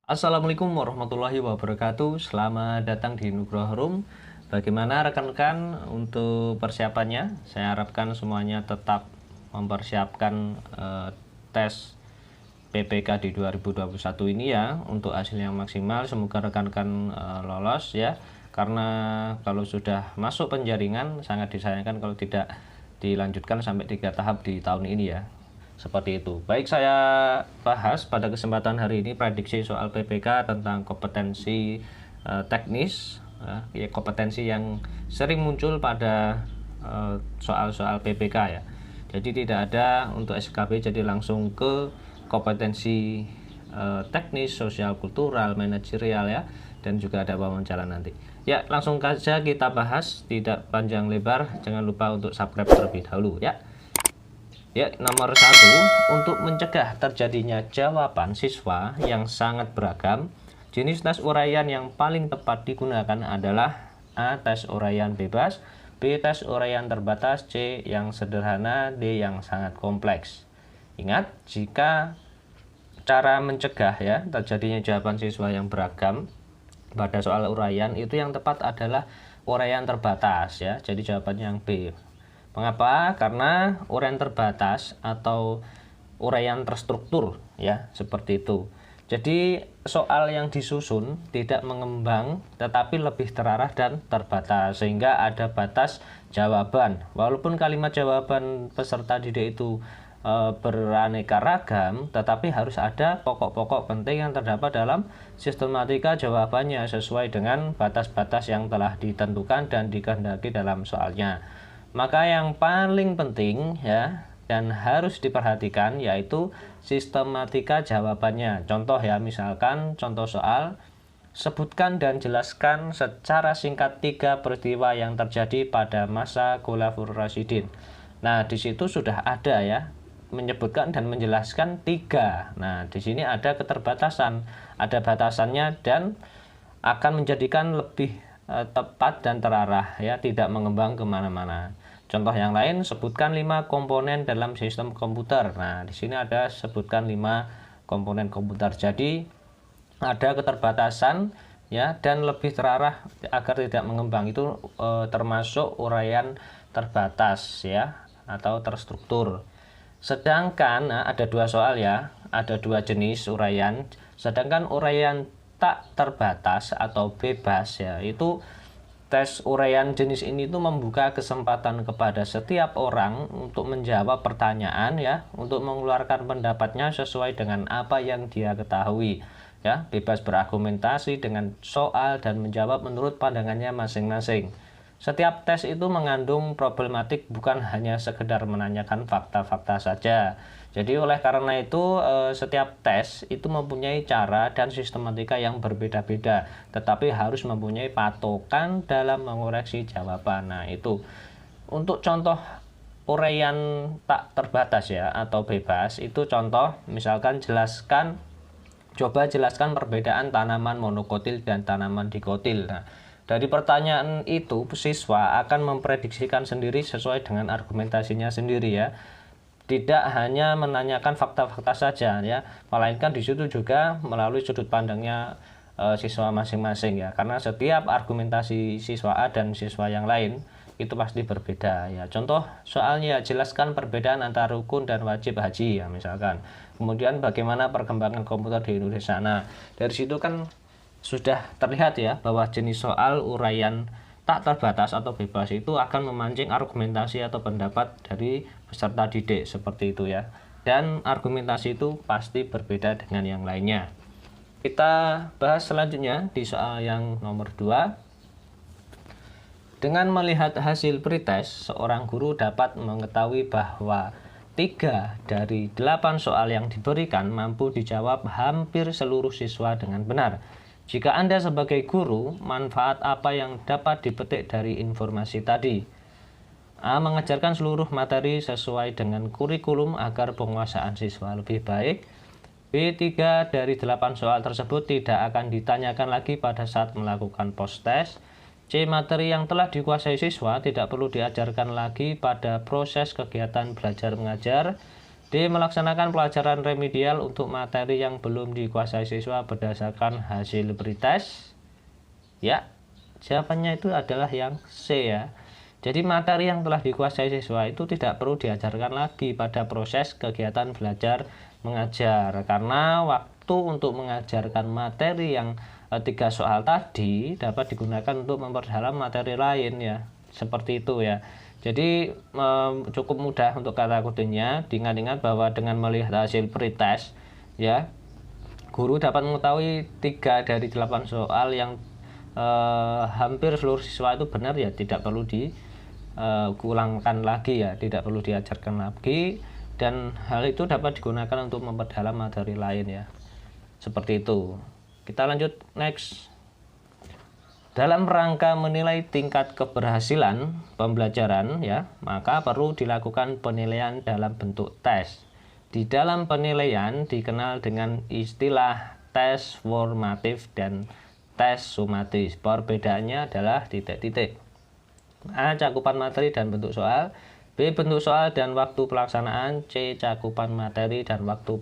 Assalamualaikum warahmatullahi wabarakatuh. Selamat datang di Nugroho Room. Bagaimana rekan-rekan untuk persiapannya? Saya harapkan semuanya tetap mempersiapkan tes PPK di 2021 ini ya, untuk hasil yang maksimal. Semoga rekan-rekan lolos ya. Karena kalau sudah masuk penjaringan sangat disayangkan kalau tidak dilanjutkan sampai 3 tahap di tahun ini ya. Seperti itu. Baik, saya bahas pada kesempatan hari ini prediksi soal PPK tentang kompetensi teknis, ya, kompetensi yang sering muncul pada soal-soal PPK ya. Jadi tidak ada untuk SKB, jadi langsung ke kompetensi teknis, sosial, kultural, manajerial ya, dan juga ada wawancara nanti. Ya, langsung saja kita bahas, tidak panjang lebar. Jangan lupa untuk subscribe terlebih dahulu ya. Ya, nomor 1, untuk mencegah terjadinya jawaban siswa yang sangat beragam, jenis tes uraian yang paling tepat digunakan adalah A. Tes uraian bebas, B. Tes uraian terbatas, C. Yang sederhana, D. Yang sangat kompleks. Ingat, jika cara mencegah ya terjadinya jawaban siswa yang beragam pada soal uraian, itu yang tepat adalah uraian terbatas ya. Jadi jawabannya yang B. Mengapa? Karena uraian terbatas atau uraian terstruktur ya, seperti itu. Jadi soal yang disusun tidak mengembang tetapi lebih terarah dan terbatas, sehingga ada batas jawaban. Walaupun kalimat jawaban peserta didik itu beraneka ragam, tetapi harus ada pokok-pokok penting yang terdapat dalam sistematika jawabannya sesuai dengan batas-batas yang telah ditentukan dan dikehendaki dalam soalnya. Maka yang paling penting ya dan harus diperhatikan yaitu sistematika jawabannya. Contoh ya, misalkan contoh soal, sebutkan dan jelaskan secara singkat 3 peristiwa yang terjadi pada masa Khulafaur Rasyidin. Nah, di situ sudah ada ya, menyebutkan dan menjelaskan 3. Nah, di sini ada keterbatasan, ada batasannya dan akan menjadikan lebih tepat dan terarah ya, tidak mengembang kemana-mana. Contoh yang lain, sebutkan 5 komponen dalam sistem komputer. Nah, di sini ada sebutkan 5 komponen komputer. Jadi ada keterbatasan ya dan lebih terarah agar tidak mengembang. Itu termasuk uraian terbatas ya atau terstruktur. Sedangkan ada 2 soal ya, ada 2 jenis uraian. Sedangkan uraian tak terbatas atau bebas ya, itu tes uraian jenis ini tuh membuka kesempatan kepada setiap orang untuk menjawab pertanyaan ya, untuk mengeluarkan pendapatnya sesuai dengan apa yang dia ketahui ya, bebas berargumentasi dengan soal dan menjawab menurut pandangannya masing-masing. Setiap tes itu mengandung problematik, bukan hanya sekedar menanyakan fakta-fakta saja. Jadi oleh karena itu setiap tes itu mempunyai cara dan sistematika yang berbeda-beda, tetapi harus mempunyai patokan dalam mengoreksi jawaban. Nah, itu untuk contoh uraian tak terbatas ya atau bebas, itu contoh misalkan coba jelaskan perbedaan tanaman monokotil dan tanaman dikotil. Nah, dari pertanyaan itu, siswa akan memprediksikan sendiri sesuai dengan argumentasinya sendiri ya. Tidak hanya menanyakan fakta-fakta saja ya, melainkan di situ juga melalui sudut pandangnya siswa masing-masing ya. Karena setiap argumentasi siswa A dan siswa yang lain itu pasti berbeda ya. Contoh soalnya, jelaskan perbedaan antara rukun dan wajib haji ya misalkan. Kemudian bagaimana perkembangan komputer di Indonesia. Nah, dari situ kan sudah terlihat ya bahwa jenis soal uraian tak terbatas atau bebas itu akan memancing argumentasi atau pendapat dari peserta didik seperti itu ya. Dan argumentasi itu pasti berbeda dengan yang lainnya. Kita bahas selanjutnya di soal yang nomor 2. Dengan melihat hasil pretest, seorang guru dapat mengetahui bahwa 3 dari 8 soal yang diberikan mampu dijawab hampir seluruh siswa dengan benar. Jika Anda sebagai guru, manfaat apa yang dapat dipetik dari informasi tadi? A. Mengajarkan seluruh materi sesuai dengan kurikulum agar penguasaan siswa lebih baik. B. 3 dari 8 soal tersebut tidak akan ditanyakan lagi pada saat melakukan post-test. C. Materi yang telah dikuasai siswa tidak perlu diajarkan lagi pada proses kegiatan belajar mengajar. D. Melaksanakan pelajaran remedial untuk materi yang belum dikuasai siswa berdasarkan hasil pretest. Ya, jawabannya itu adalah yang C ya. Jadi materi yang telah dikuasai siswa itu tidak perlu diajarkan lagi pada proses kegiatan belajar mengajar, karena waktu untuk mengajarkan materi yang 3 soal tadi dapat digunakan untuk memperdalam materi lain ya. Seperti itu ya. Jadi cukup mudah untuk kata kuncinya. Diingat-ingat bahwa dengan melihat hasil pretest ya, guru dapat mengetahui 3 dari 8 soal yang hampir seluruh siswa itu benar ya, tidak perlu diulangkan lagi ya, tidak perlu diajarkan lagi, dan hal itu dapat digunakan untuk memperdalam materi lain ya. Seperti itu. Kita lanjut next. Dalam rangka menilai tingkat keberhasilan pembelajaran ya, maka perlu dilakukan penilaian dalam bentuk tes. Di dalam penilaian dikenal dengan istilah tes formatif dan tes sumatif. Perbedaannya adalah titik-titik. A. Cakupan materi dan bentuk soal. B. Bentuk soal dan waktu pelaksanaan. C. Cakupan materi dan waktu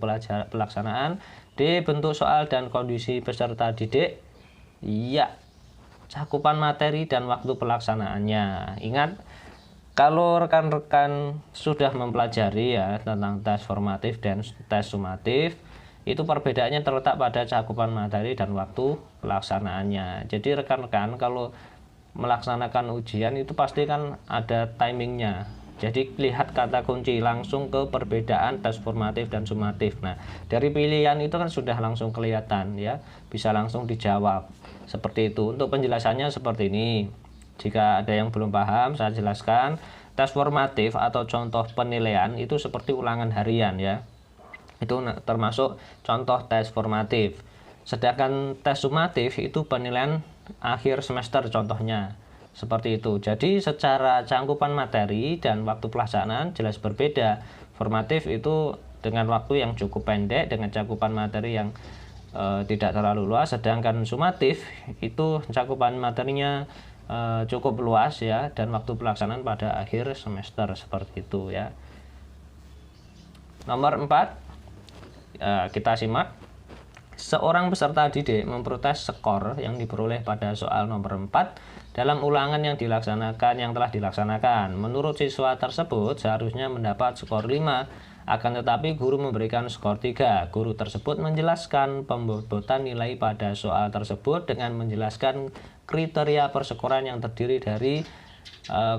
pelaksanaan. D. Bentuk soal dan kondisi peserta didik. Ya, cakupan materi dan waktu pelaksanaannya. Ingat, kalau rekan-rekan sudah mempelajari ya tentang tes formatif dan tes sumatif, itu perbedaannya terletak pada cakupan materi dan waktu pelaksanaannya. Jadi rekan-rekan kalau melaksanakan ujian itu pasti kan ada timingnya. Jadi lihat kata kunci langsung ke perbedaan tes formatif dan sumatif. Nah, dari pilihan itu kan sudah langsung kelihatan ya, bisa langsung dijawab. Seperti itu. Untuk penjelasannya seperti ini. Jika ada yang belum paham, saya jelaskan. Tes formatif atau contoh penilaian itu seperti ulangan harian ya. Itu termasuk contoh tes formatif. Sedangkan tes sumatif itu penilaian akhir semester contohnya. Seperti itu. Jadi secara cakupan materi dan waktu pelaksanaan jelas berbeda. Formatif itu dengan waktu yang cukup pendek dengan cakupan materi yang tidak terlalu luas, sedangkan sumatif itu cakupan materinya cukup luas ya, dan waktu pelaksanaan pada akhir semester. Seperti itu ya. Nomor 4 kita simak. Seorang peserta didik memprotes skor yang diperoleh pada soal nomor 4 dalam ulangan yang telah dilaksanakan. Menurut siswa tersebut seharusnya mendapat skor 5, akan tetapi guru memberikan skor 3. Guru tersebut menjelaskan pembobotan nilai pada soal tersebut dengan menjelaskan kriteria perskoran yang terdiri dari 0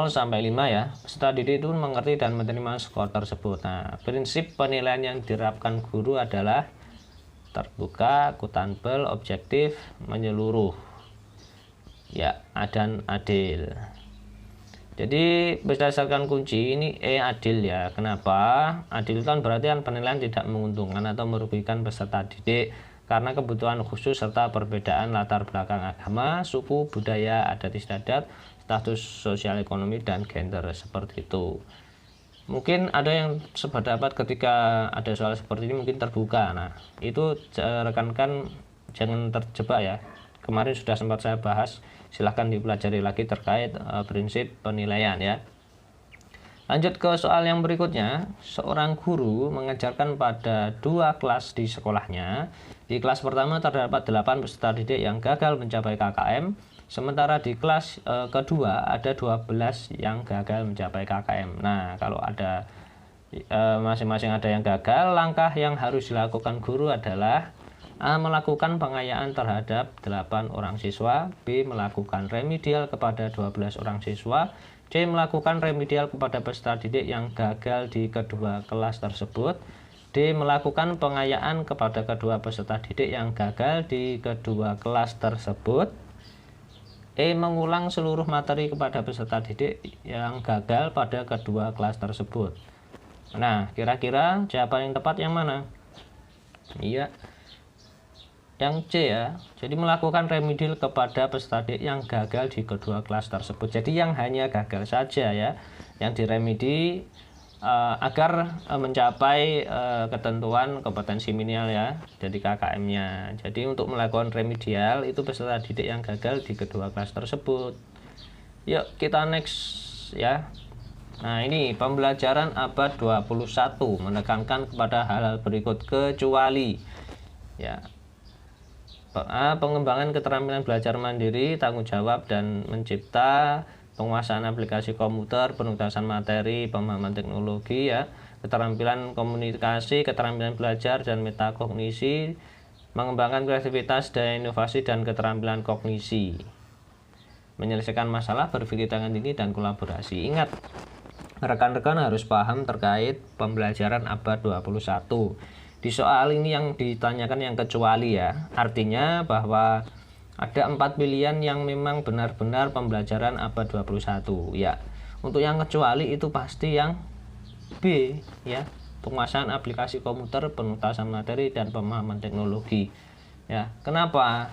sampai 5 ya. Peserta didik itu mengerti dan menerima skor tersebut. Nah, prinsip penilaian yang diterapkan guru adalah terbuka, akuntabel, objektif, menyeluruh. Ya, dan adil. Jadi berdasarkan kunci ini adil ya. Kenapa? Adil kan berarti kan penilaian tidak menguntungkan atau merugikan peserta didik karena kebutuhan khusus serta perbedaan latar belakang agama, suku, budaya, adat istiadat, status sosial ekonomi, dan gender. Seperti itu. Mungkin ada yang sependapat ketika ada soal seperti ini mungkin terbuka. Nah, itu rekan-rekan jangan terjebak ya. Kemarin sudah sempat saya bahas, silahkan dipelajari lagi terkait prinsip penilaian ya. Lanjut ke soal yang berikutnya. Seorang guru mengajarkan pada 2 kelas di sekolahnya. Di kelas pertama terdapat 8 peserta didik yang gagal mencapai KKM, sementara di kelas kedua ada 12 yang gagal mencapai KKM. Nah, kalau ada masing-masing ada yang gagal, langkah yang harus dilakukan guru adalah A. Melakukan pengayaan terhadap 8 orang siswa. B. Melakukan remedial kepada 12 orang siswa. C. Melakukan remedial kepada peserta didik yang gagal di kedua kelas tersebut. D. Melakukan pengayaan kepada kedua peserta didik yang gagal di kedua kelas tersebut. E. Mengulang seluruh materi kepada peserta didik yang gagal pada kedua kelas tersebut. Nah, kira-kira jawaban yang tepat yang mana? Iya, yang C ya. Jadi melakukan remedial kepada peserta didik yang gagal di kedua kelas tersebut. Jadi yang hanya gagal saja ya, yang diremedi agar mencapai ketentuan kompetensi minimal ya, jadi KKM-nya. Jadi untuk melakukan remedial itu peserta didik yang gagal di kedua kelas tersebut. Yuk kita next ya. Nah, ini pembelajaran abad 21 menekankan kepada hal-hal berikut kecuali ya. Pengembangan keterampilan belajar mandiri, tanggung jawab dan mencipta, penguasaan aplikasi komputer, penuntasan materi, pemahaman teknologi ya, keterampilan komunikasi, keterampilan belajar dan metakognisi, mengembangkan kreativitas, daya inovasi dan keterampilan kognisi, menyelesaikan masalah, berpikir dengan tinggi dan kolaborasi. Ingat, rekan-rekan harus paham terkait pembelajaran abad 21. Di soal ini yang ditanyakan yang kecuali ya, artinya bahwa ada 4 pilihan yang memang benar-benar pembelajaran abad 21 ya. Untuk yang kecuali itu pasti yang B ya, penguasaan aplikasi komputer, penuntasan materi dan pemahaman teknologi. Ya, kenapa?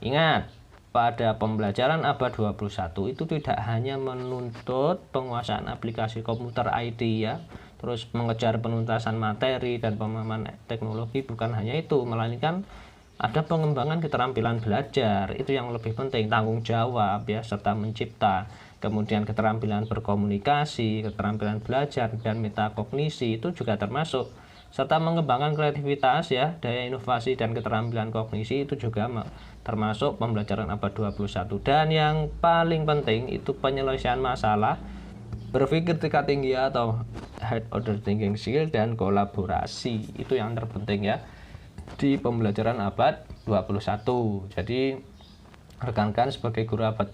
Ingat, pada pembelajaran abad 21 itu tidak hanya menuntut penguasaan aplikasi komputer IT ya, terus mengejar penuntasan materi dan pemahaman teknologi, bukan hanya itu, melainkan ada pengembangan keterampilan belajar, itu yang lebih penting, tanggung jawab ya, serta mencipta, kemudian keterampilan berkomunikasi, keterampilan belajar dan metakognisi itu juga termasuk, serta mengembangkan kreativitas ya, daya inovasi dan keterampilan kognisi itu juga termasuk pembelajaran abad 21. Dan yang paling penting itu penyelesaian masalah, berpikir tingkat tinggi atau high order thinking skill dan kolaborasi, itu yang terpenting ya di pembelajaran abad 21. Jadi rekan-rekan sebagai guru abad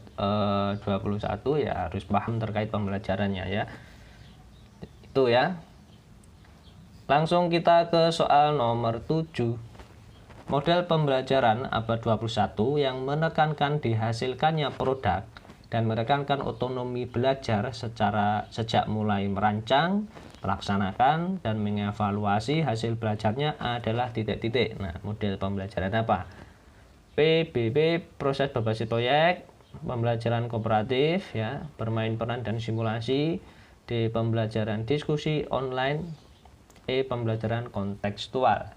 21 ya harus paham terkait pembelajarannya ya. Itu ya. Langsung kita ke soal nomor 7. Model pembelajaran abad 21 yang menekankan dihasilkannya produk dan menekankan otonomi belajar sejak mulai merancang, melaksanakan, dan mengevaluasi hasil belajarnya adalah titik-titik. Nah, model pembelajaran apa? PBB, proses berbasis proyek, pembelajaran kooperatif, ya, bermain peran dan simulasi. D, pembelajaran diskusi online. E, pembelajaran kontekstual.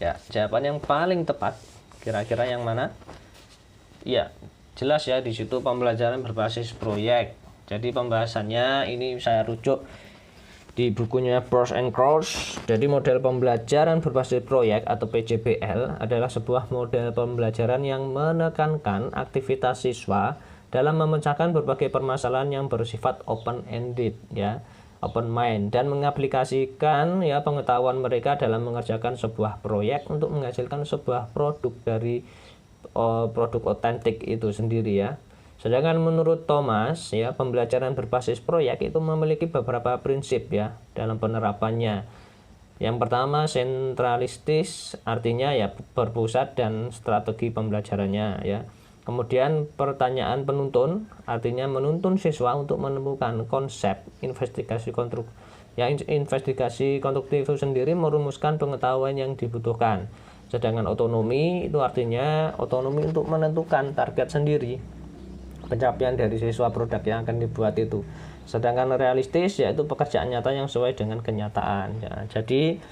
Ya, jawaban yang paling tepat kira-kira yang mana? Ya, jelas ya, di situ pembelajaran berbasis proyek. Jadi pembahasannya ini saya rujuk di bukunya Pros and Cross. Jadi model pembelajaran berbasis proyek atau PJBL adalah sebuah model pembelajaran yang menekankan aktivitas siswa dalam memecahkan berbagai permasalahan yang bersifat open-ended ya, open mind, dan mengaplikasikan ya pengetahuan mereka dalam mengerjakan sebuah proyek untuk menghasilkan sebuah produk dari produk otentik itu sendiri ya. Sedangkan menurut Thomas ya, pembelajaran berbasis proyek itu memiliki beberapa prinsip ya dalam penerapannya. Yang pertama sentralistis, artinya ya berpusat dan strategi pembelajarannya ya. Kemudian pertanyaan penuntun, artinya menuntun siswa untuk menemukan konsep investigasi konstruktif itu sendiri, merumuskan pengetahuan yang dibutuhkan. Sedangkan otonomi itu artinya otonomi untuk menentukan target sendiri, pencapaian dari siswa produk yang akan dibuat itu. Sedangkan realistis yaitu pekerjaan nyata yang sesuai dengan kenyataan ya. Jadi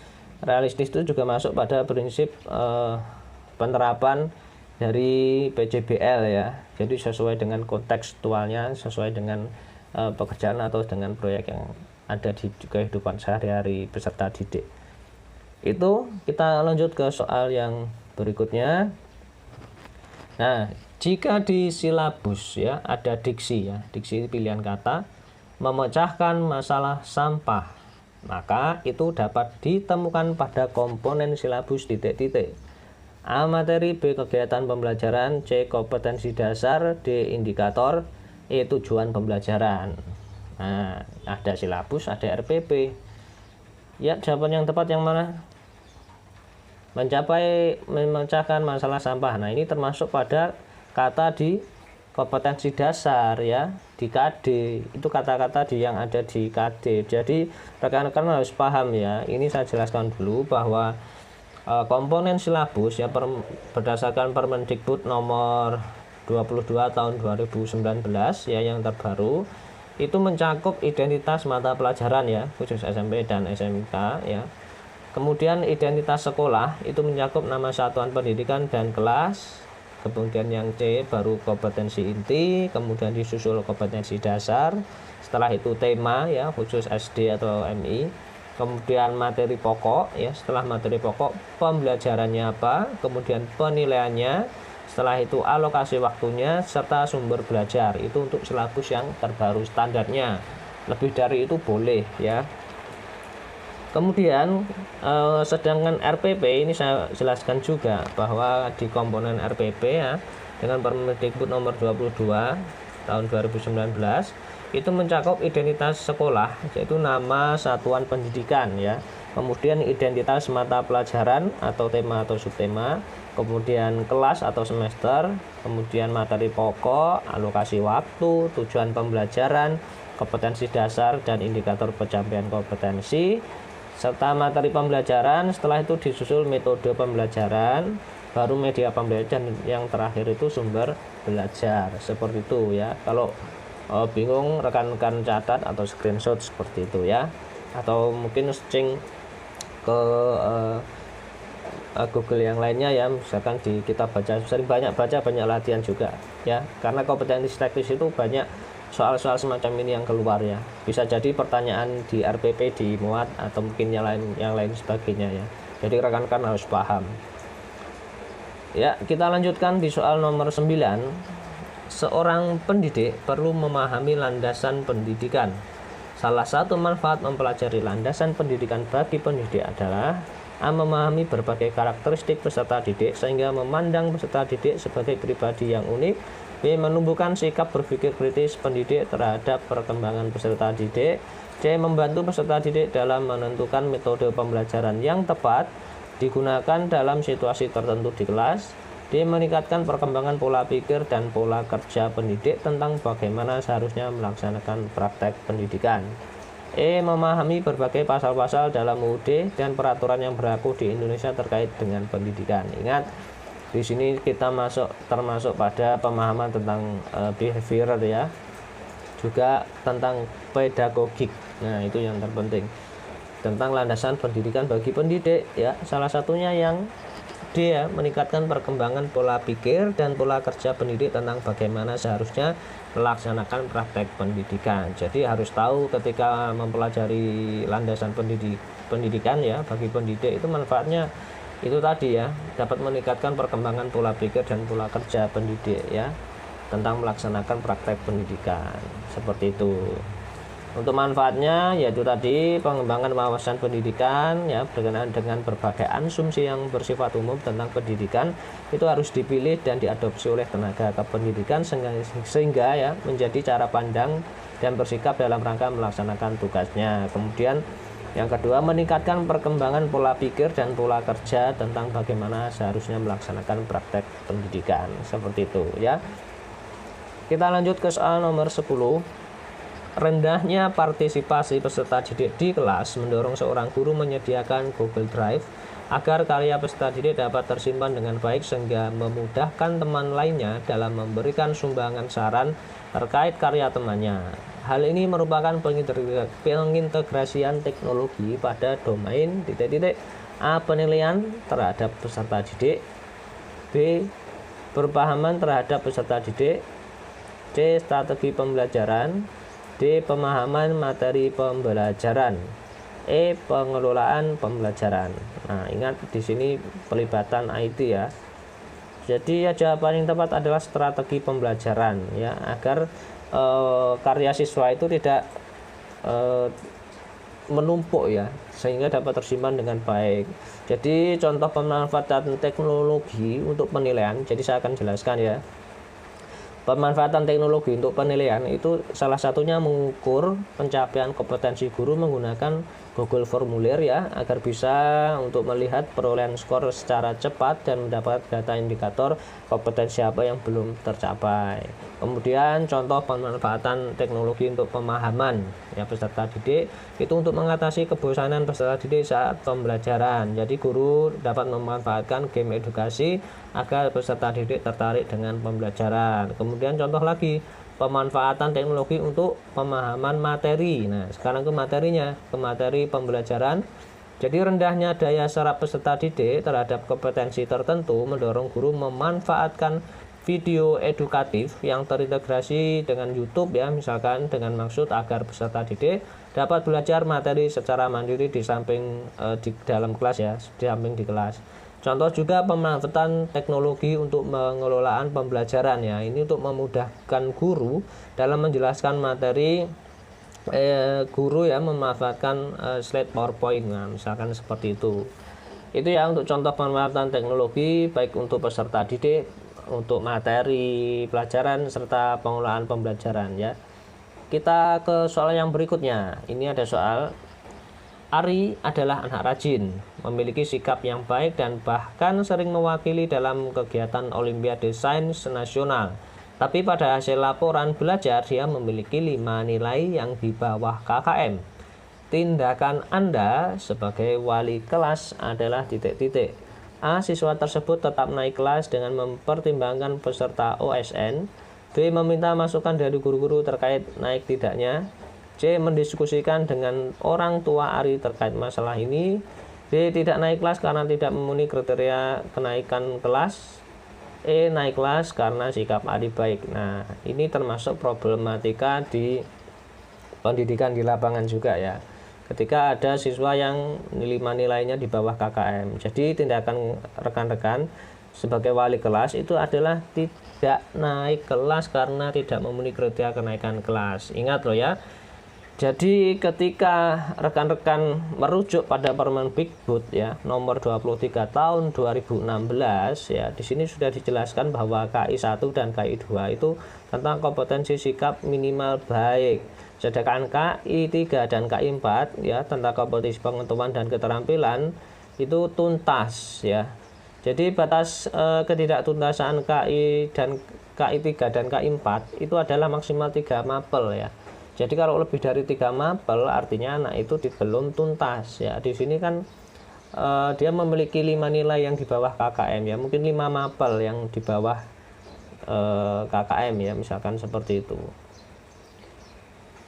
realistis itu juga masuk pada prinsip penerapan dari PJBL ya. Jadi sesuai dengan kontekstualnya, sesuai dengan pekerjaan atau dengan proyek yang ada di kehidupan sehari-hari peserta didik. Itu kita lanjut ke soal yang berikutnya. Nah, jika di silabus ya ada diksi ya, diksi pilihan kata memecahkan masalah sampah, maka itu dapat ditemukan pada komponen silabus titik-titik. A, materi, B, kegiatan pembelajaran, C, kompetensi dasar, D, indikator, E, tujuan pembelajaran. Nah, ada silabus, ada RPP. Ya, jawaban yang tepat yang mana? Memecahkan masalah sampah. Nah, ini termasuk pada kata di kompetensi dasar ya, di KD. Itu kata-kata yang ada di KD. Jadi rekan-rekan harus paham ya. Ini saya jelaskan dulu bahwa komponen silabus ya berdasarkan Permendikbud nomor 22 tahun 2019 ya yang terbaru, itu mencakup identitas mata pelajaran ya, khusus SMP dan SMK ya. Kemudian identitas sekolah itu mencakup nama satuan pendidikan dan kelas. Kemudian yang C baru kompetensi inti, kemudian disusul kompetensi dasar. setelah itu tema ya khusus SD atau MI, kemudian materi pokok ya, setelah materi pokok pembelajarannya apa, kemudian penilaiannya, setelah itu alokasi waktunya serta sumber belajar. Itu untuk silabus yang terbaru standarnya. Lebih dari itu boleh ya. Kemudian sedangkan RPP ini saya jelaskan juga bahwa di komponen RPP ya dengan Permendikbud nomor 22 tahun 2019 itu mencakup identitas sekolah, yaitu nama satuan pendidikan ya. Kemudian identitas mata pelajaran atau tema atau subtema, kemudian kelas atau semester, kemudian materi pokok, alokasi waktu, tujuan pembelajaran, kompetensi dasar dan indikator pencapaian kompetensi, serta materi pembelajaran. Setelah itu disusul metode pembelajaran, baru media pembelajaran, yang terakhir itu sumber belajar. Seperti itu ya. Kalau bingung, rekan-rekan catat atau screenshot seperti itu ya, atau mungkin searching ke Google yang lainnya ya, misalkan kita baca, sering banyak baca, banyak latihan juga ya, karena kompetensi teknis itu banyak soal-soal semacam ini yang keluar ya. Bisa jadi pertanyaan di RPP dimuat atau mungkin yang lain sebagainya ya. Jadi rekan-rekan harus paham. Ya, kita lanjutkan di soal nomor 9. Seorang pendidik perlu memahami landasan pendidikan. Salah satu manfaat mempelajari landasan pendidikan bagi pendidik adalah A. Memahami berbagai karakteristik peserta didik sehingga memandang peserta didik sebagai pribadi yang unik. B. Menumbuhkan sikap berpikir kritis pendidik terhadap perkembangan peserta didik. C. Membantu peserta didik dalam menentukan metode pembelajaran yang tepat digunakan dalam situasi tertentu di kelas. D. Meningkatkan perkembangan pola pikir dan pola kerja pendidik tentang bagaimana seharusnya melaksanakan praktek pendidikan. E. Memahami berbagai pasal-pasal dalam UUD dan peraturan yang berlaku di Indonesia terkait dengan pendidikan. Ingat, di sini kita termasuk pada pemahaman tentang behavior ya, juga tentang pedagogik. Nah, itu yang terpenting tentang landasan pendidikan bagi pendidik ya. Salah satunya yang dia meningkatkan perkembangan pola pikir dan pola kerja pendidik tentang bagaimana seharusnya melaksanakan praktek pendidikan. Jadi harus tahu ketika mempelajari landasan pendidikan ya bagi pendidik, itu manfaatnya itu tadi ya, dapat meningkatkan perkembangan pola pikir dan pola kerja pendidik ya tentang melaksanakan praktek pendidikan. Seperti itu. Untuk manfaatnya yaitu tadi pengembangan wawasan pendidikan ya, berkenaan dengan berbagai asumsi yang bersifat umum tentang pendidikan itu harus dipilih dan diadopsi oleh tenaga kependidikan sehingga ya menjadi cara pandang dan bersikap dalam rangka melaksanakan tugasnya. Kemudian yang kedua, meningkatkan perkembangan pola pikir dan pola kerja tentang bagaimana seharusnya melaksanakan praktek pendidikan. Seperti itu ya. Kita lanjut ke soal nomor 10. Rendahnya partisipasi peserta didik di kelas mendorong seorang guru menyediakan Google Drive agar karya peserta didik dapat tersimpan dengan baik sehingga memudahkan teman lainnya dalam memberikan sumbangan saran terkait karya temannya. Hal ini merupakan pengintegrasian teknologi pada domain A. Penilaian terhadap peserta didik, B. Berpahaman terhadap peserta didik, C. Strategi pembelajaran, D. Pemahaman materi pembelajaran, E. Pengelolaan pembelajaran. Nah, ingat di sini pelibatan IT ya. Jadi ya jawaban yang tepat adalah strategi pembelajaran ya, agar karya siswa itu tidak menumpuk ya, sehingga dapat tersimpan dengan baik. Jadi contoh pemanfaatan teknologi untuk penilaian, jadi saya akan jelaskan ya. Pemanfaatan teknologi untuk penilaian itu salah satunya mengukur pencapaian kompetensi guru menggunakan Google Formulir ya, agar bisa untuk melihat perolehan skor secara cepat dan mendapat data indikator kompetensi apa yang belum tercapai. Kemudian contoh pemanfaatan teknologi untuk pemahaman ya peserta didik itu untuk mengatasi kebosanan peserta didik saat pembelajaran. Jadi guru dapat memanfaatkan game edukasi agar peserta didik tertarik dengan pembelajaran. Kemudian contoh lagi, pemanfaatan teknologi untuk pemahaman materi. Nah, sekarang ke materinya, ke materi pembelajaran. Jadi rendahnya daya serap peserta didik terhadap kompetensi tertentu mendorong guru memanfaatkan video edukatif yang terintegrasi dengan YouTube ya, misalkan dengan maksud agar peserta didik dapat belajar materi secara mandiri di samping di dalam kelas ya, di samping di kelas. Contoh juga pemanfaatan teknologi untuk pengelolaan pembelajaran ya. Ini untuk memudahkan guru dalam menjelaskan materi. Guru ya memanfaatkan slide PowerPoint, nah, misalkan seperti itu. Itu ya untuk contoh pemanfaatan teknologi baik untuk peserta didik, untuk materi pelajaran serta pengelolaan pembelajaran ya. Kita ke soal yang berikutnya. Ini ada soal, Ari adalah anak rajin, memiliki sikap yang baik dan bahkan sering mewakili dalam kegiatan Olimpiade Sains Nasional. Tapi pada hasil laporan belajar dia memiliki 5 nilai yang di bawah KKM. Tindakan Anda sebagai wali kelas adalah titik-titik. A. Siswa tersebut tetap naik kelas dengan mempertimbangkan peserta OSN. B. Meminta masukan dari guru-guru terkait naik tidaknya. C. Mendiskusikan dengan orang tua Ari terkait masalah ini. D. Tidak naik kelas karena tidak memenuhi kriteria kenaikan kelas. E. Naik kelas karena sikap Ari baik. Nah, ini termasuk problematika di pendidikan di lapangan juga ya. Ketika ada siswa yang 5 nilainya di bawah KKM. Jadi tindakan rekan-rekan sebagai wali kelas itu adalah tidak naik kelas karena tidak memenuhi kriteria kenaikan kelas. Ingat loh ya. Jadi ketika rekan-rekan merujuk pada Permendikbud ya nomor 23 tahun 2016 ya, di sini sudah dijelaskan bahwa KI 1 dan KI 2 itu tentang kompetensi sikap minimal baik. Sedangkan KI 3 dan KI 4 ya tentang kompetensi pengetahuan dan keterampilan itu tuntas ya. Jadi batas ketidaktuntasan KI 3 dan KI 4 itu adalah maksimal 3 mapel ya. Jadi kalau lebih dari 3 mapel artinya anak itu belum tuntas ya. Di sini kan dia memiliki 5 nilai yang di bawah KKM ya. Mungkin 5 mapel yang di bawah KKM ya, misalkan seperti itu.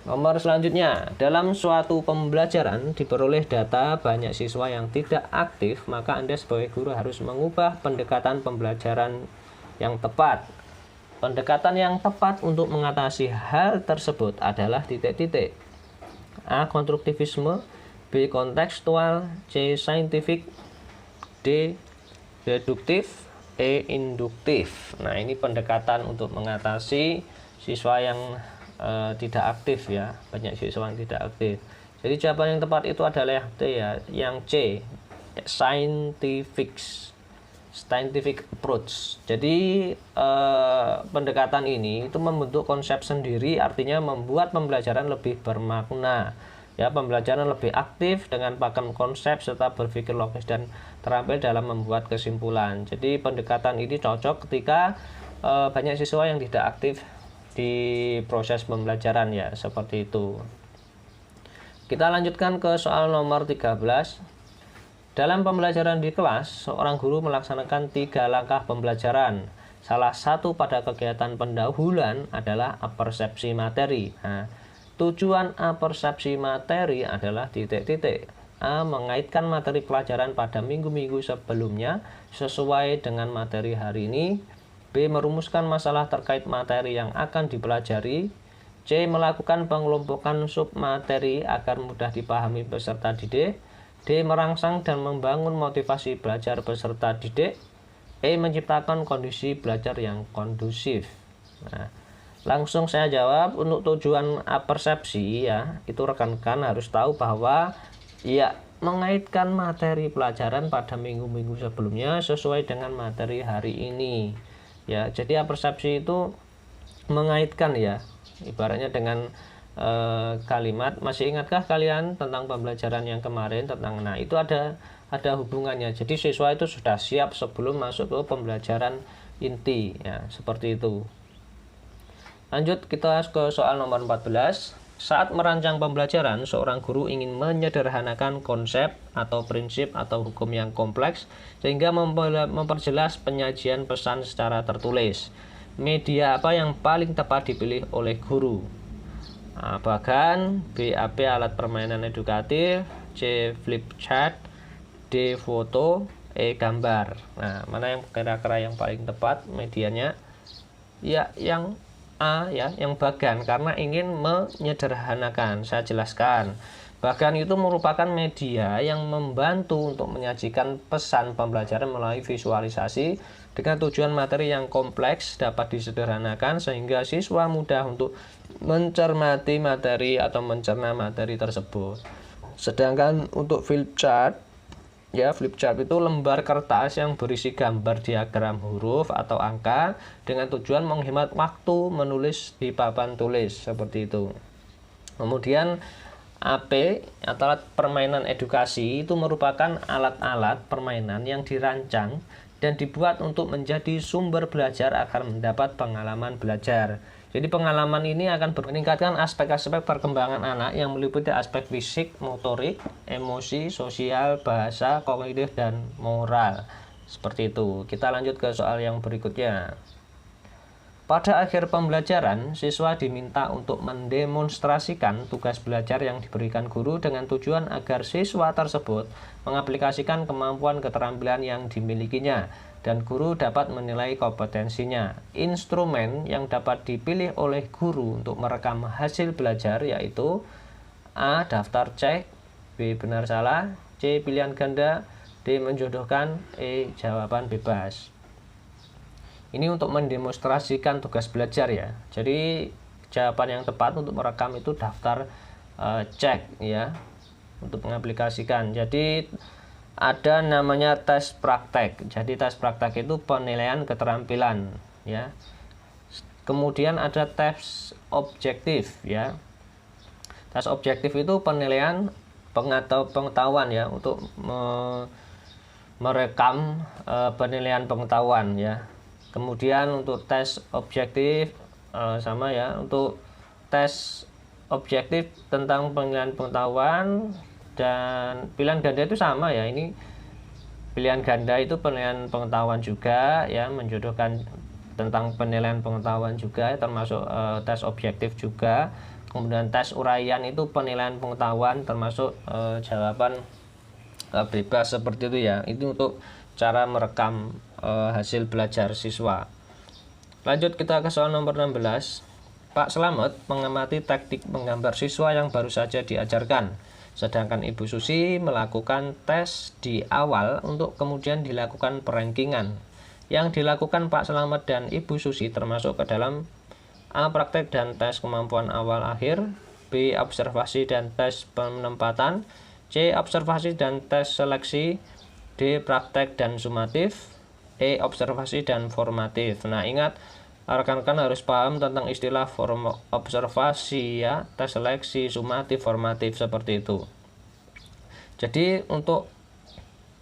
Nomor selanjutnya, dalam suatu pembelajaran diperoleh data banyak siswa yang tidak aktif, maka Anda sebagai guru harus mengubah pendekatan pembelajaran yang tepat. Pendekatan yang tepat untuk mengatasi hal tersebut adalah titik-titik. A. Konstruktivisme. B. Kontekstual. C. Saintifik. D. Deduktif. E. Induktif. Nah, ini pendekatan untuk mengatasi siswa yang tidak aktif ya, banyak siswa yang tidak aktif. Jadi jawaban yang tepat itu adalah yang D ya, yang C, scientific approach. Jadi pendekatan ini itu membentuk konsep sendiri, artinya membuat pembelajaran lebih bermakna ya, pembelajaran lebih aktif dengan paham konsep serta berpikir logis dan terampil dalam membuat kesimpulan. Jadi pendekatan ini cocok ketika banyak siswa yang tidak aktif di proses pembelajaran ya, seperti itu. Kita lanjutkan ke soal nomor 13. Dalam pembelajaran di kelas, seorang guru melaksanakan 3 langkah pembelajaran. Salah satu pada kegiatan pendahuluan adalah apersepsi materi. Nah, tujuan apersepsi materi adalah titik-titik. A. Mengaitkan materi pelajaran pada minggu-minggu sebelumnya sesuai dengan materi hari ini. B. Merumuskan masalah terkait materi yang akan dipelajari. C. Melakukan pengelompokan submateri agar mudah dipahami peserta didik. D. Merangsang dan membangun motivasi belajar peserta didik. E. Menciptakan kondisi belajar yang kondusif. Nah, langsung saya jawab. Untuk tujuan apersepsi ya, itu rekan-rekan harus tahu bahwa ya, mengaitkan materi pelajaran pada minggu-minggu sebelumnya sesuai dengan materi hari ini. Ya, jadi apersepsi itu mengaitkan ya, ibaratnya dengan kalimat. Masih ingatkah kalian tentang pembelajaran yang kemarin tentang, nah itu ada hubungannya. Jadi siswa itu sudah siap sebelum masuk ke pembelajaran inti ya, seperti itu. Lanjut kita ke soal nomor 14. Saat merancang pembelajaran, seorang guru ingin menyederhanakan konsep atau prinsip atau hukum yang kompleks sehingga memperjelas penyajian pesan secara tertulis. Media apa yang paling tepat dipilih oleh guru? Bahkan BAP alat permainan edukatif, C flip chart, D foto, E gambar. Nah, mana yang kira-kira yang paling tepat medianya? Ya, yang A ya, yang bagan, karena ingin menyederhanakan. Saya jelaskan. Bagan itu merupakan media yang membantu untuk menyajikan pesan pembelajaran melalui visualisasi dengan tujuan materi yang kompleks dapat disederhanakan sehingga siswa mudah untuk mencermati materi atau mencerna materi tersebut. Sedangkan untuk flipchart, ya, flipchart itu lembar kertas yang berisi gambar diagram huruf atau angka dengan tujuan menghemat waktu menulis di papan tulis seperti itu. Kemudian AP atau alat permainan edukasi itu merupakan alat-alat permainan yang dirancang dan dibuat untuk menjadi sumber belajar agar mendapat pengalaman belajar. Jadi pengalaman ini akan meningkatkan aspek-aspek perkembangan anak yang meliputi aspek fisik, motorik, emosi, sosial, bahasa, kognitif, dan moral. Seperti itu. Kita lanjut ke soal yang berikutnya. Pada akhir pembelajaran, siswa diminta untuk mendemonstrasikan tugas belajar yang diberikan guru dengan tujuan agar siswa tersebut mengaplikasikan kemampuan keterampilan yang dimilikinya dan guru dapat menilai kompetensinya. Instrumen yang dapat dipilih oleh guru untuk merekam hasil belajar yaitu A. Daftar cek, B. Benar salah, C. Pilihan ganda, D. Menjodohkan, E. Jawaban bebas. Ini untuk mendemonstrasikan tugas belajar ya. Jadi jawaban yang tepat untuk merekam itu daftar cek ya, untuk mengaplikasikan. Jadi ada namanya tes praktek. Jadi tes praktek itu penilaian keterampilan ya. Kemudian ada tes objektif ya. Tes objektif itu penilaian pengetahuan ya, untuk merekam penilaian pengetahuan ya. Kemudian untuk tes objektif sama ya, untuk tes objektif tentang penilaian pengetahuan dan pilihan ganda itu sama ya. Ini pilihan ganda itu penilaian pengetahuan juga ya, menjodohkan tentang penilaian pengetahuan juga, termasuk tes objektif juga. Kemudian tes uraian itu penilaian pengetahuan, termasuk jawaban bebas seperti itu ya. Itu untuk cara merekam hasil belajar siswa. Lanjut kita ke soal nomor 16. Pak Slamet mengamati teknik menggambar siswa yang baru saja diajarkan, sedangkan Ibu Susi melakukan tes di awal untuk kemudian dilakukan perankingan. Yang dilakukan Pak Slamet dan Ibu Susi termasuk ke dalam A. Praktek dan tes kemampuan awal akhir, B. Observasi dan tes penempatan, C. Observasi dan tes seleksi, D. Praktek dan sumatif, E. Observasi dan formatif. Nah, ingat, rekan-rekan harus paham tentang istilah observasi ya, tes seleksi, sumatif, formatif seperti itu. Jadi untuk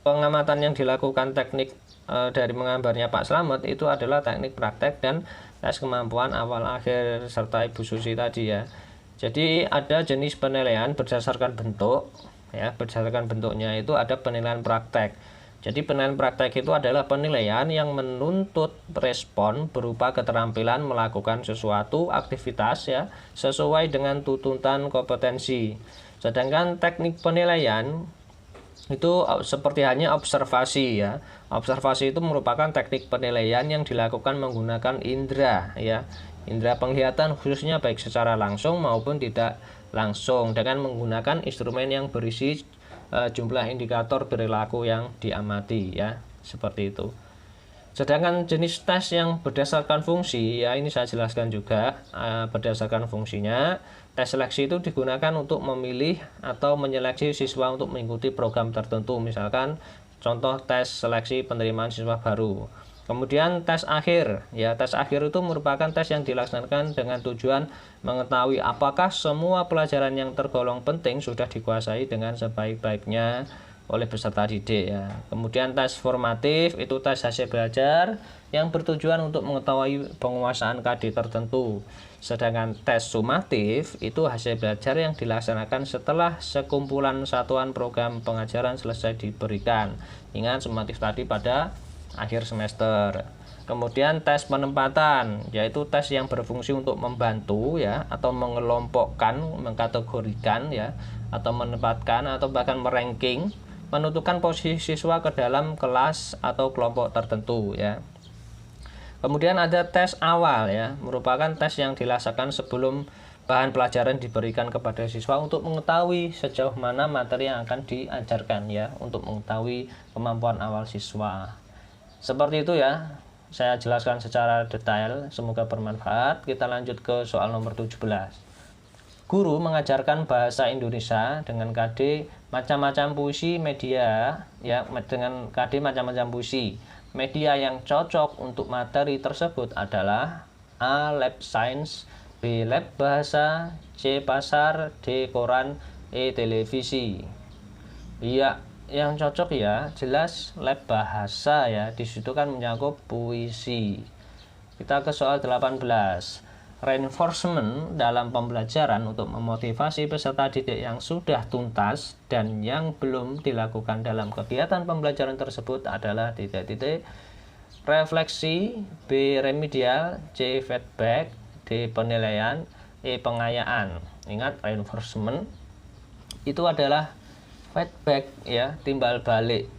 pengamatan yang dilakukan teknik dari menggambarnya Pak Slamet itu adalah teknik praktek dan tes kemampuan awal akhir serta Ibu Susi tadi ya. Jadi ada jenis penilaian berdasarkan bentuk ya, berdasarkan bentuknya itu ada penilaian praktek. Jadi penilaian praktek itu adalah penilaian yang menuntut respon berupa keterampilan melakukan sesuatu aktivitas ya sesuai dengan tuntutan kompetensi. Sedangkan teknik penilaian itu seperti hanya observasi ya. Observasi itu merupakan teknik penilaian yang dilakukan menggunakan indera ya. Indera penglihatan khususnya baik secara langsung maupun tidak langsung dengan menggunakan instrumen yang berisi jumlah indikator perilaku yang diamati ya, seperti itu. Sedangkan jenis tes yang berdasarkan fungsi ya, ini saya jelaskan juga berdasarkan fungsinya. Tes seleksi itu digunakan untuk memilih atau menyeleksi siswa untuk mengikuti program tertentu, misalkan contoh tes seleksi penerimaan siswa baru. Kemudian tes akhir ya, tes akhir itu merupakan tes yang dilaksanakan dengan tujuan mengetahui apakah semua pelajaran yang tergolong penting sudah dikuasai dengan sebaik-baiknya oleh peserta didik ya. Kemudian tes formatif itu tes hasil belajar yang bertujuan untuk mengetahui penguasaan KD tertentu. Sedangkan tes sumatif itu hasil belajar yang dilaksanakan setelah sekumpulan satuan program pengajaran selesai diberikan. Ingat sumatif tadi pada akhir semester. Kemudian tes penempatan yaitu tes yang berfungsi untuk membantu ya, atau mengelompokkan, mengkategorikan ya, atau menempatkan atau bahkan meranking, menentukan posisi siswa ke dalam kelas atau kelompok tertentu ya. Kemudian ada tes awal ya, merupakan tes yang dilaksanakan sebelum bahan pelajaran diberikan kepada siswa untuk mengetahui sejauh mana materi yang akan diajarkan ya, untuk mengetahui kemampuan awal siswa. Seperti itu ya, saya jelaskan secara detail, semoga bermanfaat. Kita lanjut ke soal nomor 17. Guru mengajarkan bahasa Indonesia dengan KD macam-macam puisi media ya, dengan KD macam-macam puisi. Media yang cocok untuk materi tersebut adalah A. Lab Science, B. Lab Bahasa, C. Pasar, D. Koran, E. Televisi. Ya, yang cocok ya jelas lab bahasa ya, disitu kan menyangkut puisi. Kita ke soal 18. Reinforcement dalam pembelajaran untuk memotivasi peserta didik yang sudah tuntas dan yang belum dilakukan dalam kegiatan pembelajaran tersebut adalah titik-titik refleksi, B. remedial, C. feedback, D. penilaian, E. pengayaan. Ingat, reinforcement itu adalah feedback ya, timbal balik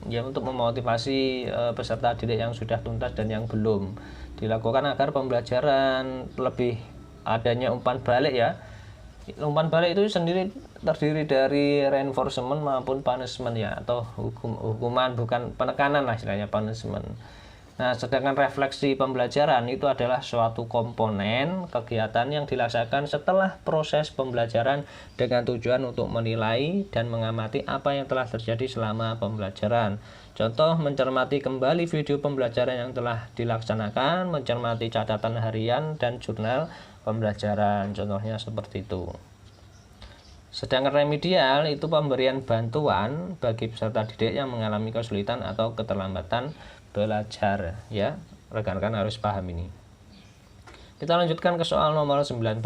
ya, untuk memotivasi peserta didik yang sudah tuntas dan yang belum, dilakukan agar pembelajaran lebih adanya umpan balik ya. Umpan balik itu sendiri terdiri dari reinforcement maupun punishment ya, atau hukuman, bukan penekanan lah istilahnya, punishment. Nah, sedangkan refleksi pembelajaran itu adalah suatu komponen kegiatan yang dilaksanakan setelah proses pembelajaran dengan tujuan untuk menilai dan mengamati apa yang telah terjadi selama pembelajaran. Contoh, mencermati kembali video pembelajaran yang telah dilaksanakan, mencermati catatan harian dan jurnal pembelajaran. Contohnya seperti itu. Sedangkan remedial itu pemberian bantuan bagi peserta didik yang mengalami kesulitan atau keterlambatan belajar ya. Rekan-rekan harus paham ini. Kita lanjutkan ke soal nomor 19.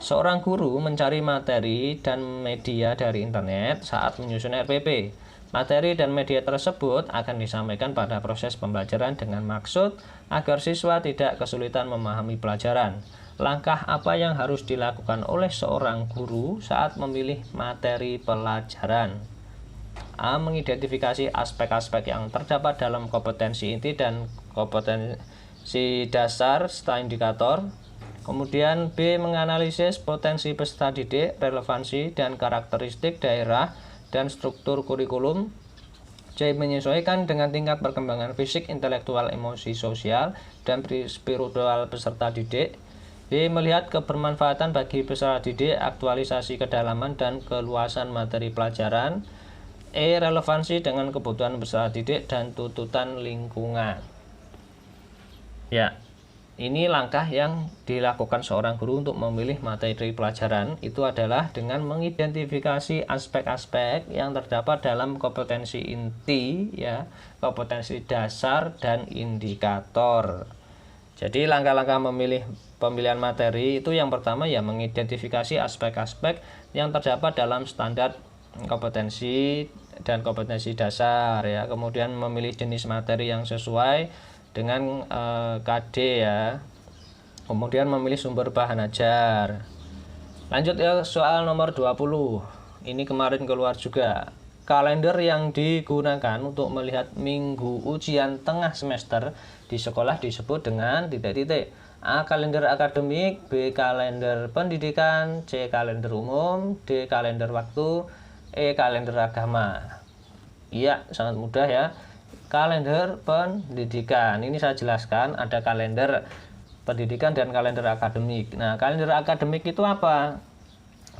Seorang guru mencari materi dan media dari internet saat menyusun RPP. Materi dan media tersebut akan disampaikan pada proses pembelajaran dengan maksud agar siswa tidak kesulitan memahami pelajaran. Langkah apa yang harus dilakukan oleh seorang guru saat memilih materi pelajaran? A. Mengidentifikasi aspek-aspek yang terdapat dalam kompetensi inti dan kompetensi dasar serta indikator. Kemudian B. Menganalisis potensi peserta didik, relevansi dan karakteristik daerah dan struktur kurikulum. C. Menyesuaikan dengan tingkat perkembangan fisik, intelektual, emosi, sosial, dan spiritual peserta didik. D. Melihat kebermanfaatan bagi peserta didik, aktualisasi kedalaman dan keluasan materi pelajaran. E. Relevansi dengan kebutuhan peserta didik dan tuntutan lingkungan. Ya, ini langkah yang dilakukan seorang guru untuk memilih materi pelajaran itu adalah dengan mengidentifikasi aspek-aspek yang terdapat dalam kompetensi inti ya, kompetensi dasar dan indikator. Jadi langkah-langkah pemilihan materi itu yang pertama ya, mengidentifikasi aspek-aspek yang terdapat dalam standar kompetensi dan kompetensi dasar ya. Kemudian memilih jenis materi yang sesuai dengan KD ya. Kemudian memilih sumber bahan ajar. Lanjut ya, soal nomor 20. Ini kemarin keluar juga. Kalender yang digunakan untuk melihat minggu ujian tengah semester di sekolah disebut dengan titik-titik. A. Kalender akademik, B. Kalender pendidikan, C. Kalender umum, D. Kalender waktu, E. Kalender agama. Iya, sangat mudah ya. Kalender pendidikan. Ini saya jelaskan, ada kalender pendidikan dan kalender akademik. Nah, kalender akademik itu apa?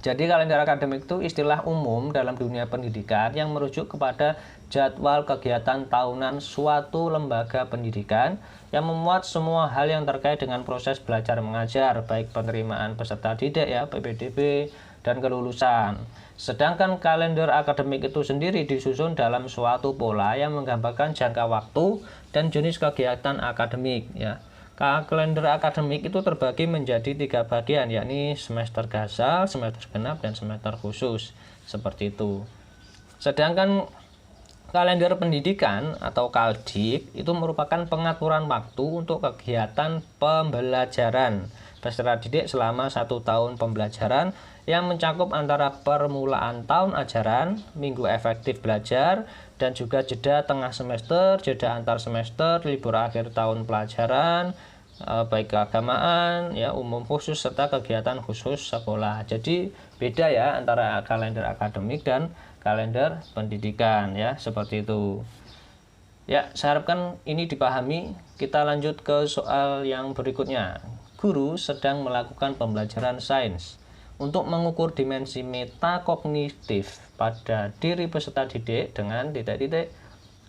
Jadi kalender akademik itu istilah umum dalam dunia pendidikan yang merujuk kepada jadwal kegiatan tahunan suatu lembaga pendidikan yang memuat semua hal yang terkait dengan proses belajar mengajar, baik penerimaan peserta didik ya, PPDB, dan kelulusan. Sedangkan kalender akademik itu sendiri disusun dalam suatu pola yang menggambarkan jangka waktu dan jenis kegiatan akademik ya. Kalender akademik itu terbagi menjadi 3 bagian, yakni semester gasal, semester genap, dan semester khusus. Seperti itu. Sedangkan kalender pendidikan atau Kaldik itu merupakan pengaturan waktu untuk kegiatan pembelajaran peserta didik selama 1 tahun pembelajaran yang mencakup antara permulaan tahun ajaran, minggu efektif belajar, dan juga jeda tengah semester, jeda antar semester, libur akhir tahun pelajaran, baik keagamaan, ya umum khusus serta kegiatan khusus sekolah. Jadi beda ya antara kalender akademik dan kalender pendidikan ya, seperti itu. Ya, saya harapkan ini dipahami. Kita lanjut ke soal yang berikutnya. Guru sedang melakukan pembelajaran sains untuk mengukur dimensi metakognitif pada diri peserta didik dengan titik-titik: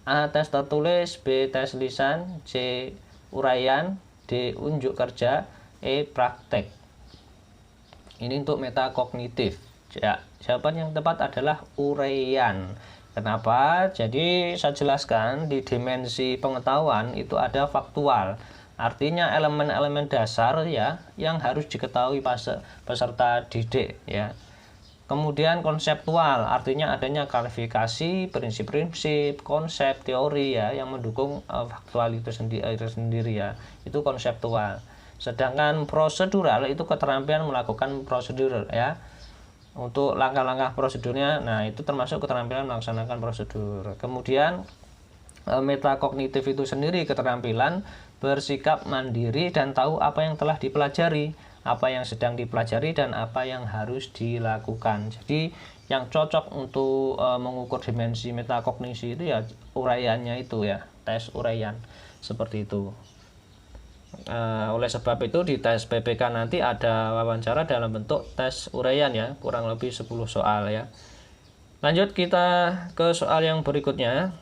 A. Tes tertulis, B. Tes lisan, C. Uraian, D. Unjuk kerja, E. Praktek. Ini untuk metakognitif. Ya, jawaban yang tepat adalah uraian. Kenapa? Jadi saya jelaskan di dimensi pengetahuan itu ada faktual. Artinya elemen-elemen dasar ya yang harus diketahui peserta didik ya. Kemudian konseptual, artinya adanya klasifikasi, prinsip-prinsip, konsep, teori ya yang mendukung faktual itu sendiri ya. Itu konseptual. Sedangkan prosedural itu keterampilan melakukan prosedur ya. Untuk langkah-langkah prosedurnya, nah itu termasuk keterampilan melaksanakan prosedur. Kemudian metakognitif itu sendiri keterampilan bersikap mandiri dan tahu apa yang telah dipelajari, apa yang sedang dipelajari, dan apa yang harus dilakukan. Jadi yang cocok untuk mengukur dimensi metakognisi itu ya uraiannya itu ya, tes uraian seperti itu. Oleh sebab itu di tes PPK nanti ada wawancara dalam bentuk tes uraian ya, kurang lebih 10 soal ya. Lanjut kita ke soal yang berikutnya.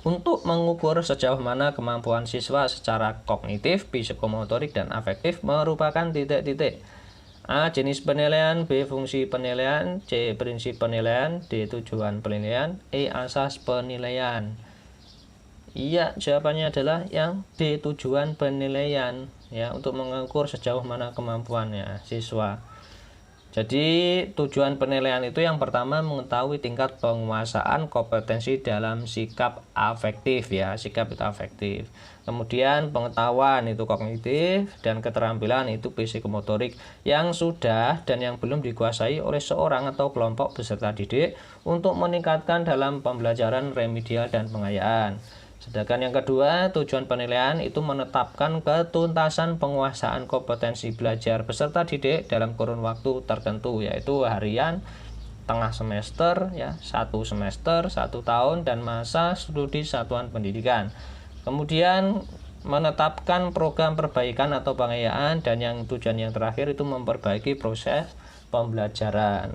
Untuk mengukur sejauh mana kemampuan siswa secara kognitif, psikomotorik, dan afektif merupakan titik-titik: A. Jenis penilaian, B. Fungsi penilaian, C. Prinsip penilaian, D. Tujuan penilaian, E. Asas penilaian. Iya, jawabannya adalah yang D. Tujuan penilaian ya, untuk mengukur sejauh mana kemampuannya siswa. Jadi tujuan penilaian itu yang pertama mengetahui tingkat penguasaan kompetensi dalam sikap afektif ya, sikap itu afektif. Kemudian pengetahuan itu kognitif, dan keterampilan itu psikomotorik yang sudah dan yang belum dikuasai oleh seorang atau kelompok peserta didik untuk meningkatkan dalam pembelajaran remedial dan pengayaan. Sedangkan yang kedua, tujuan penilaian itu menetapkan ketuntasan penguasaan kompetensi belajar peserta didik dalam kurun waktu tertentu, yaitu harian, tengah semester, ya, 1 semester, 1 tahun, dan masa studi satuan pendidikan. Kemudian menetapkan program perbaikan atau pengayaan, dan yang tujuan yang terakhir itu memperbaiki proses pembelajaran.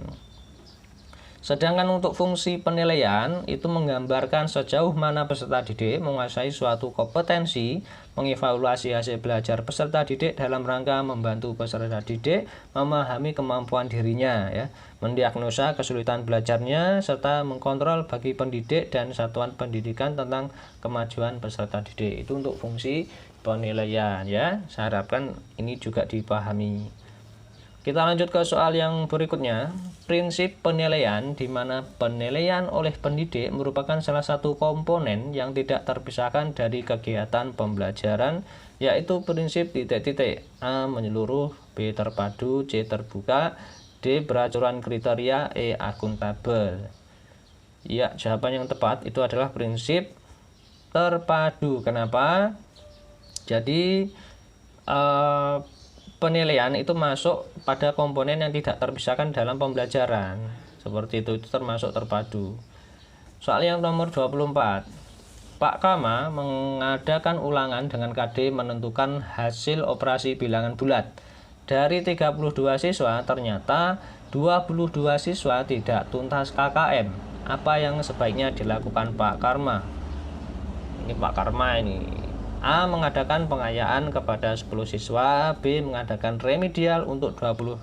Sedangkan untuk fungsi penilaian itu menggambarkan sejauh mana peserta didik menguasai suatu kompetensi, mengevaluasi hasil belajar peserta didik dalam rangka membantu peserta didik memahami kemampuan dirinya, ya, mendiagnosa kesulitan belajarnya, serta mengkontrol bagi pendidik dan satuan pendidikan tentang kemajuan peserta didik. Itu untuk fungsi penilaian ya. Saya harapkan ini juga dipahami. Kita lanjut ke soal yang berikutnya. Prinsip penilaian, di mana penilaian oleh pendidik merupakan salah satu komponen yang tidak terpisahkan dari kegiatan pembelajaran, yaitu prinsip titik-titik: A. Menyeluruh, B. Terpadu, C. Terbuka, D. Beracuran kriteria, E. Akuntabel. Ya, jawaban yang tepat itu adalah prinsip terpadu. Kenapa? Jadi penilaian itu masuk pada komponen yang tidak terpisahkan dalam pembelajaran. Seperti itu termasuk terpadu. Soal yang nomor 24. Pak Kama mengadakan ulangan dengan KD menentukan hasil operasi bilangan bulat. Dari 32 siswa, ternyata 22 siswa tidak tuntas KKM. Apa yang sebaiknya dilakukan Pak Karma? Ini Pak Karma ini. A. Mengadakan pengayaan kepada 10 siswa, B. Mengadakan remedial untuk 22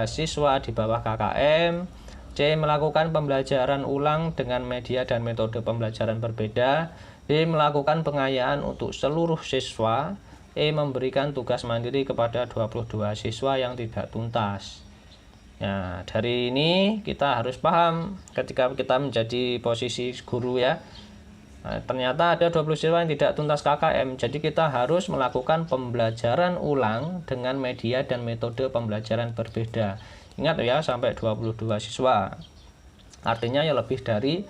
siswa di bawah KKM, C. Melakukan pembelajaran ulang dengan media dan metode pembelajaran berbeda, D. Melakukan pengayaan untuk seluruh siswa, E. Memberikan tugas mandiri kepada 22 siswa yang tidak tuntas. Nah, dari ini kita harus paham ketika kita menjadi posisi guru ya. Nah, ternyata ada 20 siswa yang tidak tuntas KKM, jadi kita harus melakukan pembelajaran ulang dengan media dan metode pembelajaran berbeda. Ingat ya, sampai 22 siswa. Artinya ya lebih dari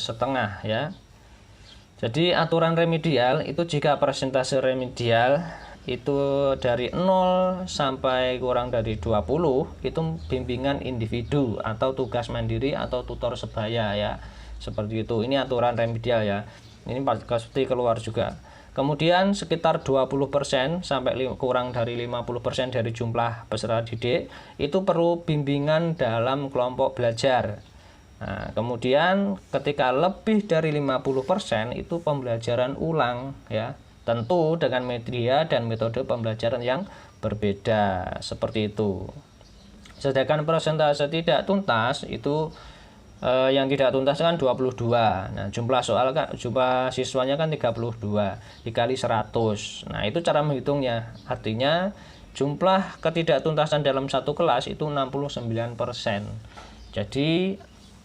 setengah ya. Jadi aturan remedial itu jika persentase remedial itu dari 0 sampai kurang dari 20 itu bimbingan individu atau tugas mandiri atau tutor sebaya ya. Seperti itu. Ini aturan remedial ya. Ini pasti keluar juga. Kemudian sekitar 20% sampai kurang dari 50% dari jumlah peserta didik itu perlu bimbingan dalam kelompok belajar. Nah, kemudian ketika lebih dari 50% itu pembelajaran ulang ya. Tentu dengan media dan metode pembelajaran yang berbeda seperti itu. Sedangkan persentase tidak tuntas itu yang tidak tuntas kan 22. Nah, jumlah siswanya kan 32 dikali 100. Nah, itu cara menghitungnya. Artinya jumlah ketidaktuntasan dalam satu kelas itu 69%. Jadi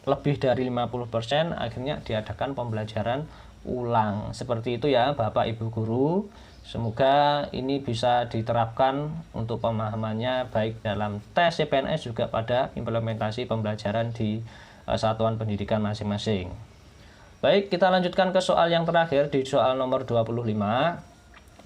lebih dari 50% akhirnya diadakan pembelajaran ulang. Seperti itu ya Bapak Ibu guru. Semoga ini bisa diterapkan untuk pemahamannya baik dalam tes CPNS juga pada implementasi pembelajaran di satuan pendidikan masing-masing. Baik, kita lanjutkan ke soal yang terakhir di soal nomor 25.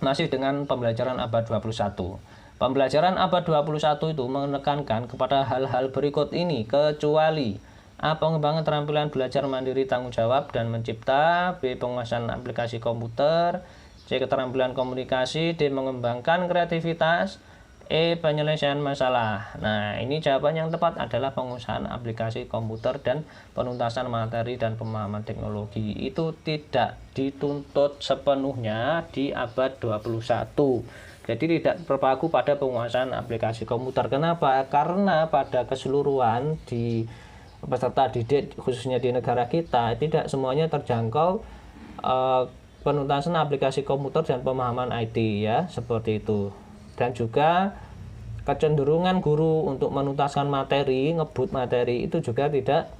Masih dengan pembelajaran abad 21. Pembelajaran abad 21 itu menekankan kepada hal-hal berikut ini kecuali A. Pengembangan keterampilan belajar mandiri tanggung jawab dan mencipta. B. Penguasaan aplikasi komputer. C. Keterampilan komunikasi. D. Mengembangkan kreativitas. E. Penyelesaian masalah. Nah, ini jawaban yang tepat adalah penguasaan aplikasi komputer dan penuntasan materi dan pemahaman teknologi. Itu tidak dituntut sepenuhnya di abad 21. Jadi tidak berpaku pada penguasaan aplikasi komputer. Kenapa? Karena pada keseluruhan di peserta didik khususnya di negara kita tidak semuanya terjangkau penuntasan aplikasi komputer dan pemahaman IT ya, seperti itu. Dan juga kecenderungan guru untuk menuntaskan materi, ngebut materi itu juga tidak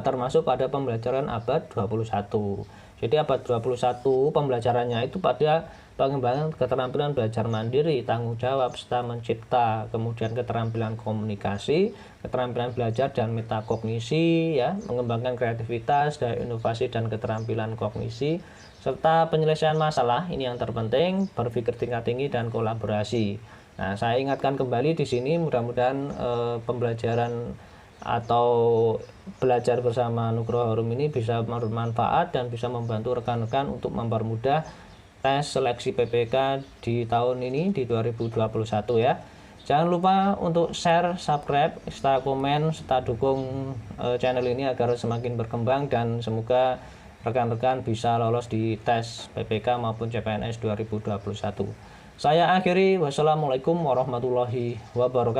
termasuk pada pembelajaran abad 21. Jadi abad 21 pembelajarannya itu pada pengembangan keterampilan belajar mandiri, tanggung jawab, serta mencipta, kemudian keterampilan komunikasi, keterampilan belajar dan metakognisi, ya, mengembangkan kreativitas, daya inovasi dan keterampilan kognisi, serta penyelesaian masalah. Ini yang terpenting, berpikir tingkat tinggi dan kolaborasi. Nah, saya ingatkan kembali di sini, mudah-mudahan pembelajaran atau belajar bersama Nugroho Harum ini bisa bermanfaat dan bisa membantu rekan-rekan untuk mempermudah tes seleksi PPK di tahun ini di 2021 ya. Jangan lupa untuk share, subscribe, serta komen, serta dukung channel ini agar semakin berkembang dan semoga rekan-rekan bisa lolos di tes PPK maupun CPNS 2021. Saya akhiri, wassalamualaikum warahmatullahi wabarakatuh.